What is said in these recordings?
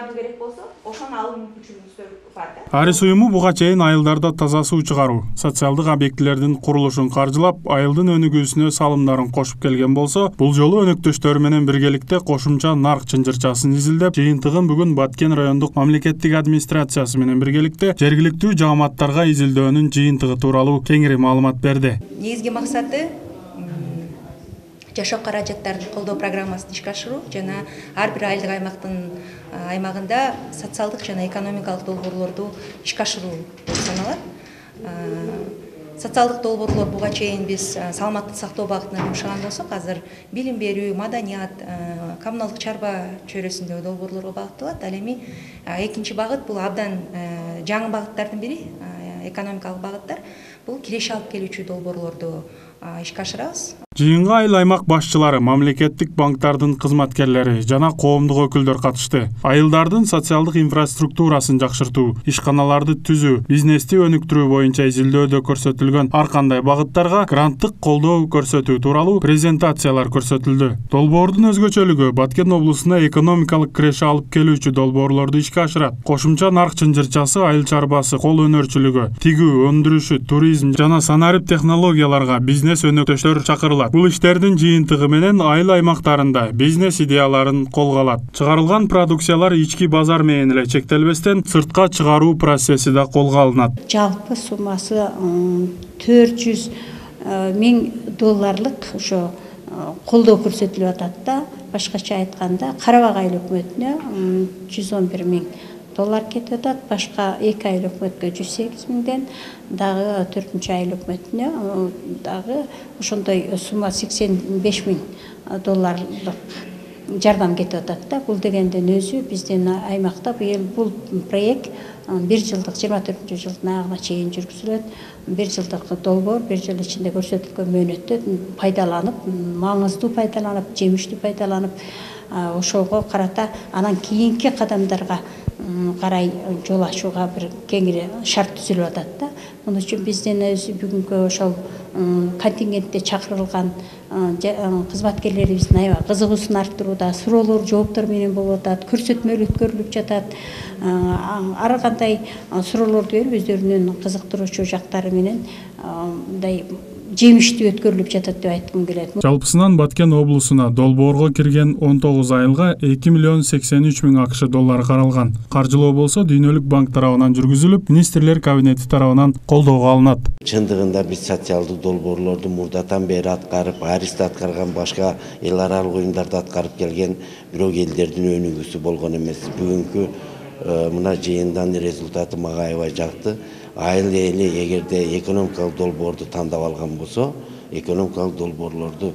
чыгаруу керек болсо, ошону алуу мүмкүнчүлүгүңүздөр бар да. Арис уюму буга чейин айылдарда таза суу чыгаруу, социалдык объектилердин курулушун каржылап, айылдын өнүгүүсүнө салымдарын кошуп келген болсо, бул жолу өнөктөштөрү менен биргеликте кошумча нарк чынжырчасын изилдеп, жыйынтыгын бүгүн Баткен райондук мамлекеттик администрациясы менен биргеликте жергиликтүү жааматтарга изилдөөнүн жыйынтыгы тууралуу кеңири маалымат берди. Негизги максаты жашоо каражаттарын колдоо программасын ишке ашыруу жана ар бир айылдык аймагында социалдык жана экономикалык долбоорлорду ишке ашыруу болуп саналат. Социалдык долбоорлор буга чейин биз саламаттык сактоо багытына жумшаган болсок, азыр билим берүү, маданият, коммуналдык чарба чөйрөсүндөгү долбоорлорго багытталат. Ал эми экинчи багыт бул абдан жаңы багыттардын бири, экономикалык багыттар. Бул киреше алып келүүчү долбоорлорду ишке ашырабыз. Жыйынга айыл аймак башчылары, мамлекеттик банктардын кызматкерлери жана коомдук өкүлдөр катышты. Айылдардын социалдык инфраструктурасын жакшыртуу, ишканаларды түзүү, бизнести өнүктүрүү боюнча изилдөөдө көрсөтүлгөн ар кандай багыттарга гранттык колдоо көрсөтүү тууралуу презентациялар көрсөтүлдү. Долбоордун өзгөчөлүгү Баткен облусуна экономикалык киреше алып келүүчү долбоорлорду ишке ашырат. Кошумча нарк чынжырчасы, айыл чарбасы, кол өнөрчүлүгү, тигүү, өндүрүшү, туризм жана санарип технологияларга бизнес өнөктөштөр чакырылат. Бул иштердин жыйынтыгы менен айыл аймактарында бизнес идеяларын колго алат. Чыгарылган продукциялар ички базар менен эле чектелбестен сыртка чыгаруу процесси да колго алынат. Жалпы суммасы 400 миң долларлык ошо колдоо көрсөтүлүп атат да. Башкача айтканда, Карабак айыл өкмөтүнө 111 миң доллар кетип атат, башка 2 айыл өкмөткө 108 миңден, дагы 4-чү айыл өкмөтүнө дагы ошондой сумма 85 миң долларлык жардам кетип атат да. Бул дегенден өзү биздин аймакта бул проект 1 жылдык 24 жылдын аягына чейин жүргүзүлөт. 1 жылдык долбоор 1 жыл ичинде көрсөтүлгөн мөөнөттө пайдаланып, маңыздуу пайдаланып, жемиштүү пайдаланып, ошого карата анан кийинки кадамдарга карай жол ачууга бир кеңири шарт түзүлүп атат да. Муну үчүн биздин өзү бүгүнкү ошол контингентте чакырылган кызматкерлерибиздин аябай кызыгуусун арттырууда, суроолор, жооптор менен болуп атат, көрсөтмөлөр өткөрүлүп жатат. Ар кандай суроолорду берип, өздөрүнүн кызыктыруучу жактары менен мындай жемиштүү өткөрүлүп жатат деп айткым келет. Жалпысынан Баткен облусуна долбоорго кирген 19 айылга 2 миллион 83 миң АКШ доллары каралган. Каржылоо болсо Дүйнөлүк банк тарабынан жүргүзүлүп, министрлер кабинети тарабынан колдоого алынат. Чындыгында биз социалдык долбоорлорду мурдатан бери аткарып, Аристе аткарган, башка эл аралык уюмдарда аткарып келген, бирок элдердин өнүгүүсү болгон эмес. Бүгүнкү мына жыйындан результаты мага аябай жакты. Айыл эли эгерде экономикалык долбоорду тандап алган болсо, экономикалык долбоорлорду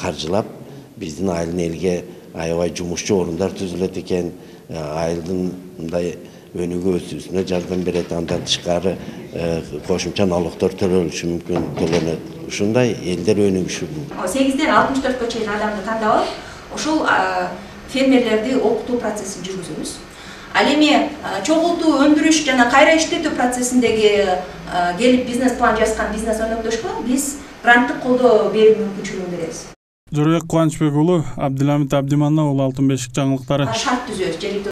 каржылап, биздин айылдын элге аябай жумушчу орундар түзүлөт экен, айылдын мындай өнүгүүсүнө жардам берет, андан тышкары кошумча налогдор төлөнүшү мүмкүн, төлөнөт. Ушундай элдер өнүгүшү мүмкүн. 8-ден 64-кө чейин адамды тандап алып, ошол фермерлерди окутуу процессин жүргүзөбүз. Ал эми чогултуу, өндүрүш жана кайра иштетүү процессиндеги келип бизнес план жазган бизнес өнөктөшкө биз гранттык колдоо берүү мүмкүнчүлүгүн беребиз. Жорубек Кубанычбек уулу, Абдыламит Абдиманна уулу, Алтын бешик жаңылыктары. Шарт түзөбүз.